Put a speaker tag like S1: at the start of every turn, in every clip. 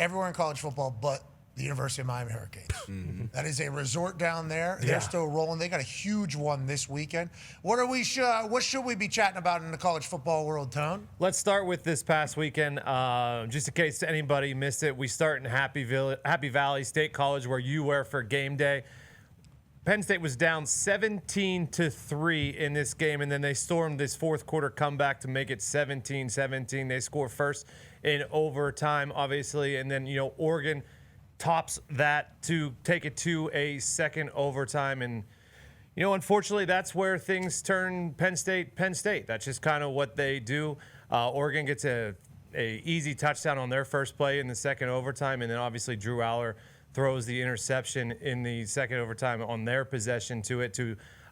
S1: everywhere in college football but the University of Miami Hurricanes. That is a resort down there. They're still rolling. They got a huge one this weekend. What should we be chatting about in the college football world, Tone?
S2: Let's start with this past weekend. Just in case anybody missed it, we start in Happy Valley State College, where you were for game day. Penn State was down 17-3 in this game, and then they stormed this fourth quarter comeback to make it 17-17. They score first in overtime, obviously, and then Oregon tops that to take it to a second overtime. And, unfortunately, that's where things turn Penn State. That's just kind of what they do. Oregon gets a easy touchdown on their first play in the second overtime, and then obviously Drew Aller throws the interception in the second overtime on their possession to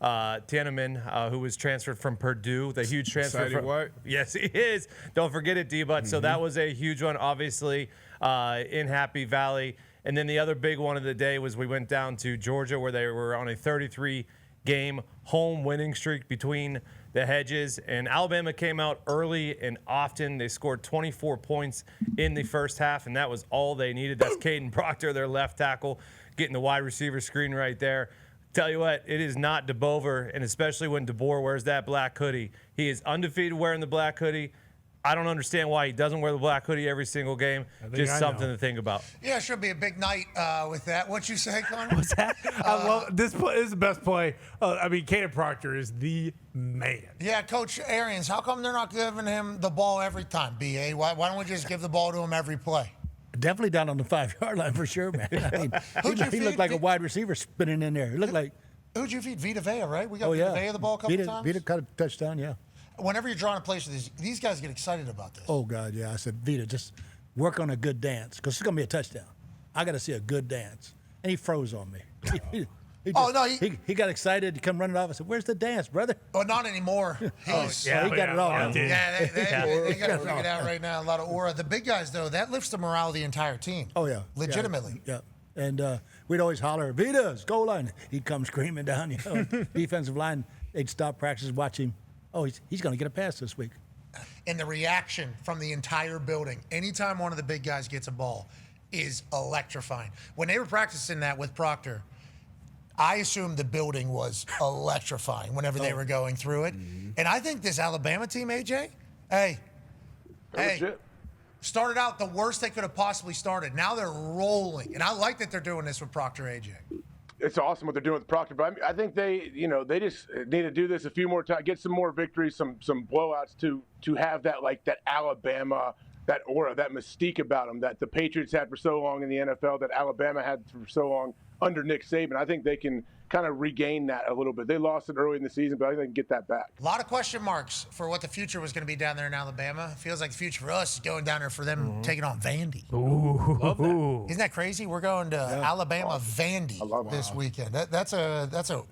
S2: Tiananmen, who was transferred from Purdue, the huge transfer. Yes, he is. Don't forget it, D-Butt. So that was a huge one, obviously, in Happy Valley. And then the other big one of the day was we went down to Georgia, where they were on a 33-game home winning streak between the hedges. And Alabama came out early and often. They scored 24 points in the first half, and that was all they needed. That's Caden Proctor, their left tackle, getting the wide receiver screen right there. Tell you what, it is not DeBoer, and especially when DeBoer wears that black hoodie. He is undefeated wearing the black hoodie. I don't understand why he doesn't wear the black hoodie every single game. Just something to think about.
S1: Yeah, it should be a big night with that. What'd you say, Connor?
S3: What's that? This is the best play. Caden Proctor is the man.
S1: Yeah, Coach Arians, how come they're not giving him the ball every time, B.A.? Why don't we just give the ball to him every play?
S4: Definitely down on the 5-yard line for sure, man. He looked like a wide receiver spinning in there. He looked like.
S1: Who'd you feed? Vita Vea, right? We got Vita Vea the ball a couple times.
S4: Vita caught a touchdown, yeah.
S1: Whenever you're drawing a place for these guys get excited about this.
S4: Oh, God, yeah. I said, Vita, just work on a good dance because it's going to be a touchdown. I got to see a good dance. And he froze on me. He got excited. He come running off. I said, "Where's the dance, brother?"
S1: Oh, not anymore.
S4: He got it all.
S1: They got to figure it out right now. A lot of aura. The big guys, though, that lifts the morale of the entire team.
S4: Oh, yeah.
S1: Legitimately.
S4: Yeah. And we'd always holler, "Vita's goal line." He'd come screaming down. Defensive line, they'd stop practice, watch him. Oh, he's going to get a pass this week.
S1: And the reaction from the entire building, anytime one of the big guys gets a ball, is electrifying. When they were practicing that with Proctor, I assumed the building was electrifying whenever they were going through it. Mm-hmm. And I think this Alabama team, AJ, hey, started out the worst they could have possibly started. Now they're rolling. And I like that they're doing this with Proctor, AJ.
S5: It's awesome what they're doing with Proctor, but I think they just need to do this a few more times, get some more victories, some blowouts to have that Alabama, that aura, that mystique about them that the Patriots had for so long in the NFL, that Alabama had for so long under Nick Saban. I think they can kind of regain that a little bit. They lost it early in the season, but I think they can get that back.
S1: A lot of question marks for what the future was going to be down there in Alabama. It feels like the future for us is going down there for them taking on Vandy.
S3: Ooh. Love that.
S1: Isn't that crazy? We're going to Alabama Vandy this weekend. That's a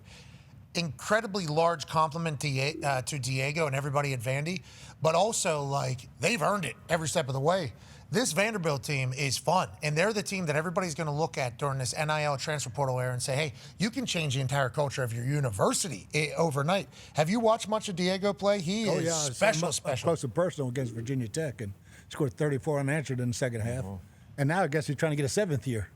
S1: incredibly large compliment to Diego and everybody at Vandy, but also they've earned it every step of the way. This Vanderbilt team is fun, and they're the team that everybody's going to look at during this NIL transfer portal era and say, hey, you can change the entire culture of your university overnight. Have you watched much of Diego play? He is special.
S4: Close and personal against Virginia Tech and scored 34 unanswered in the second half. And now I guess he's trying to get a seventh year.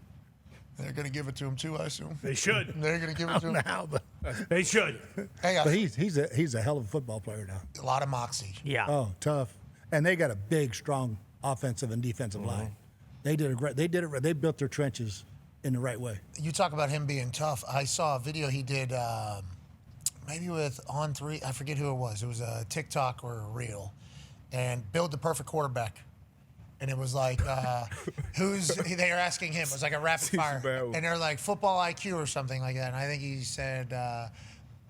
S1: They're going to give it to him too, I assume.
S3: They should.
S1: They're going to give it to him
S4: now, but
S3: they should.
S4: Hey, but he's a hell of a football player now.
S1: A lot of moxie.
S3: Yeah.
S4: Oh, tough. And they got a big, strong offensive and defensive line. They did it. They built their trenches in the right way.
S1: You talk about him being tough. I saw a video he did maybe with On3. I forget who it was. It was a TikTok or a reel. And build the perfect quarterback. And it was like, they were asking him. It was like a rapid fire. And they're like, football IQ or something like that. And I think he said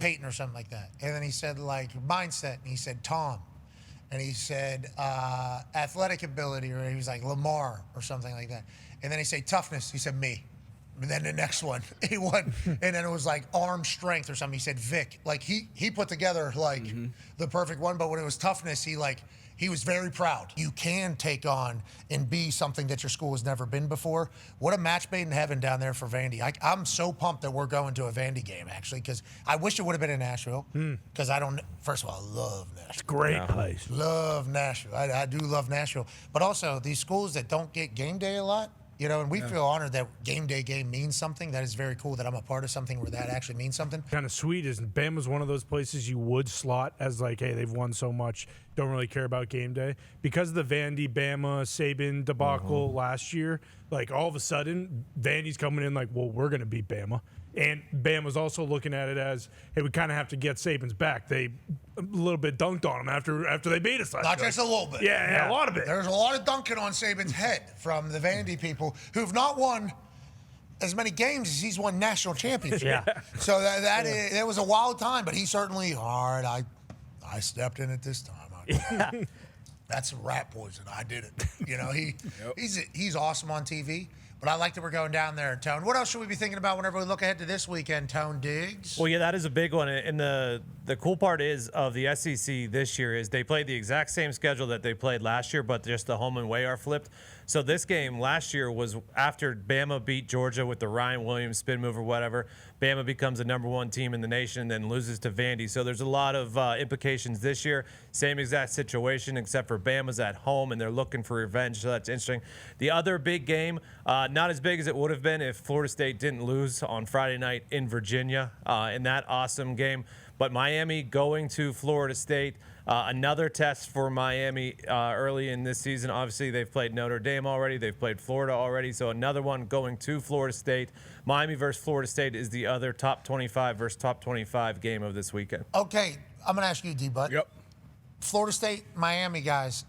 S1: Peyton or something like that. And then he said mindset. And he said Tom. And he said athletic ability, or he was like Lamar or something like that. And then he said toughness. He said me. And then the next one, he won. And then it was like arm strength or something. He said Vic. He put together the perfect one. But when it was toughness, he was very proud. You can take on and be something that your school has never been before. What a match made in heaven down there for Vandy. I'm so pumped that we're going to a Vandy game, actually, because I wish it would have been in Nashville. Because first of all, I love Nashville.
S3: It's a great place.
S1: Love Nashville. I do love Nashville. But also, these schools that don't get game day a lot, You know, and we feel honored that game day game means something. That is very cool that I'm a part of something where that actually means something.
S3: Kind of sweet is Bama's one of those places you would slot as like, hey, they've won so much, don't really care about game day. Because of the Vandy, Bama, Saban debacle last year, like all of a sudden, Vandy's coming in like, well, we're going to beat Bama. And Bama's also looking at it as, hey, we kind of have to get Saban's back. They a little bit dunked on him after they beat us last year.
S1: Not just a little bit.
S3: Yeah, a lot of it.
S1: There's a lot of dunking on Saban's head from the Vandy people who've not won as many games as he's won national championships.
S4: Yeah.
S1: So that was a wild time, but he certainly, all right, I stepped in it this time. That's rat poison. I did it. You know, he's awesome on TV. But I like that we're going down there, Tone. What else should we be thinking about whenever we look ahead to this weekend, Tone Diggs?
S2: Well, yeah, that is a big one. And the cool part is of the SEC this year is they played the exact same schedule that they played last year, but just the home and away are flipped. So this game last year was after Bama beat Georgia with the Ryan Williams spin move or whatever. Bama becomes the #1 team in the nation and then loses to Vandy. So there's a lot of implications this year. Same exact situation, except for Bama's at home and they're looking for revenge. So that's interesting. The other big game, not as big as it would have been if Florida State didn't lose on Friday night in Virginia in that awesome game. But Miami going to Florida State, another test for Miami early in this season. Obviously, they've played Notre Dame already. They've played Florida already. So another one going to Florida State. Miami versus Florida State is the other top 25 versus top 25 game of this weekend.
S1: Okay, I'm going to ask you, D-Butt.
S6: Yep.
S1: Florida State, Miami, guys,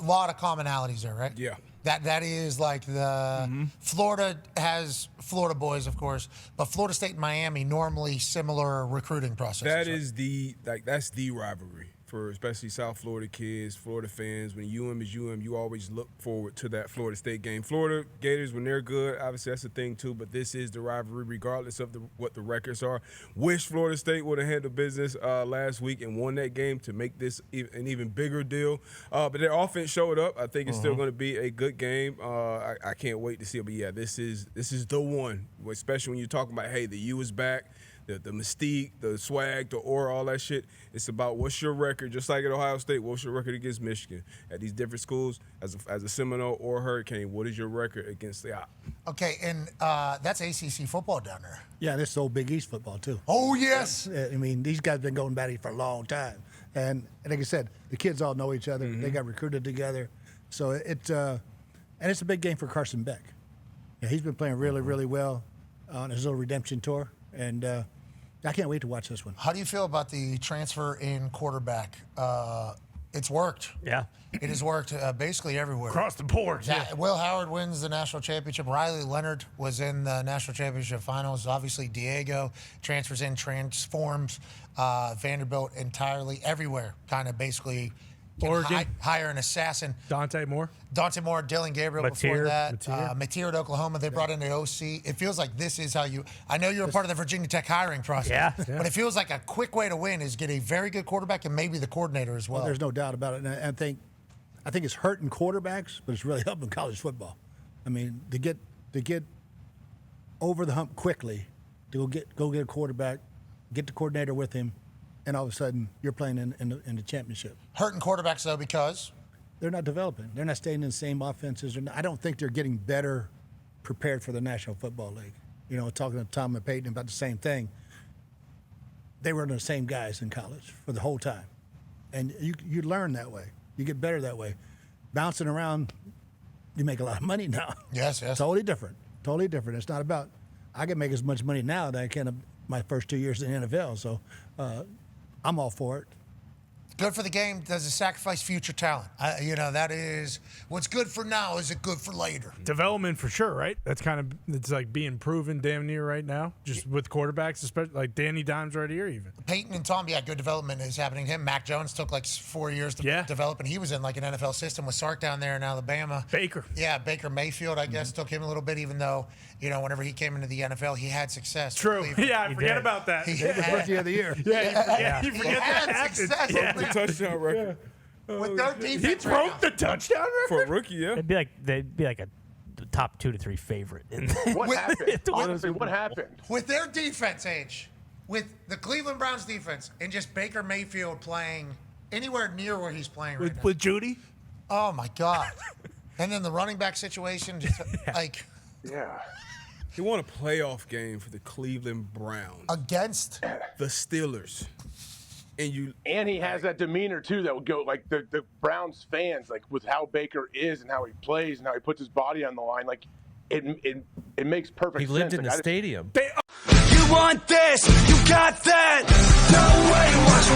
S1: a lot of commonalities there, right?
S6: Yeah.
S1: That is like the Florida has Florida boys, of course, but Florida State and Miami normally similar recruiting processes.
S6: That is that's the rivalry for especially South Florida kids, Florida fans. When UM is UM, you always look forward to that Florida State game. Florida Gators, when they're good, obviously that's the thing too, but this is the rivalry regardless of what the records are. Wish Florida State would have handled business last week and won that game to make this an even bigger deal. But their offense showed up. I think it's still going to be a good game. I can't wait to see it. But yeah, this is the one, especially when you're talking about, hey, the U is back. The mystique, the swag, the aura, all that shit. It's about what's your record, just like at Ohio State, what's your record against Michigan? At these different schools, as a Seminole or Hurricane, what is your record against the op?
S1: Okay, and that's ACC football down there.
S4: Yeah, this is old Big East football, too.
S1: Oh, yes.
S4: I mean, these guys have been going back for a long time. And like I said, the kids all know each other. They got recruited together. So it's a big game for Carson Beck. Yeah, he's been playing really, really well on his little redemption tour. And I can't wait to watch this one.
S1: How do you feel about the transfer in quarterback? It's worked.
S2: Yeah.
S1: It has worked basically everywhere.
S3: Across the board.
S1: Yeah, Will Howard wins the national championship. Riley Leonard was in the national championship finals. Obviously, Diego transfers in, transforms Vanderbilt entirely everywhere. Kind of basically
S3: Oregon.
S1: hire an assassin.
S3: Dante Moore.
S1: Dylan Gabriel before
S2: Mateer.
S1: that. Mateer at Oklahoma. They brought in the OC. It feels like this is how you. I know you're a part of the Virginia Tech hiring process.
S2: Yeah.
S1: But it feels like a quick way to win is get a very good quarterback and maybe the coordinator as well.
S4: There's no doubt about it. And I think it's hurting quarterbacks, but it's really helping college football. I mean, to get over the hump quickly, to go get a quarterback, get the coordinator with him, and all of a sudden you're playing in the championship.
S1: Hurting quarterbacks though because
S4: they're not developing. They're not staying in the same offenses. I don't think they're getting better prepared for the National Football League. You know, talking to Tom and Peyton about the same thing. They were the same guys in college for the whole time. And you learn that way. You get better that way. Bouncing around, you make a lot of money now.
S1: Yes.
S4: Totally different. Totally different. It's not about, I can make as much money now that I can my first 2 years in the NFL. So I'm all for it.
S1: Good for the game. Does it sacrifice future talent? That is what's good for now. Is it good for later?
S3: Development for sure, right? It's like being proven damn near right now, just with quarterbacks, especially like Danny Dimes right here even.
S1: Peyton and Tom, good development is happening to him. Mac Jones took like 4 years to develop, and he was in like an NFL system with Sark down there in Alabama.
S3: Baker.
S1: Yeah, Baker Mayfield, I guess, took him a little bit, even though, whenever he came into the NFL, he had success.
S3: True. Yeah, I forget about that.
S1: He
S4: He was Rookie of the Year.
S3: You forget that
S1: had
S3: happened.
S1: success.
S6: The touchdown record
S1: With their defense.
S3: He broke the touchdown record?
S6: for a rookie, yeah.
S7: They'd be like a top 2 to 3 favorite.
S5: What happened? Honestly, what happened?
S1: With their defense, with the Cleveland Browns defense, and just Baker Mayfield playing anywhere near where he's playing right now.
S3: With Judy?
S1: Oh, my God. And then the running back situation, just like
S5: Yeah.
S6: He won a playoff game for the Cleveland Browns
S1: against
S6: the Steelers.
S5: And he has that demeanor too that would go like the Browns fans, like with how Baker is and how he plays and how he puts his body on the line, like it makes perfect
S2: He
S5: sense.
S2: lived in
S5: Like,
S2: the stadium.
S8: You want this, you got that. No way, watch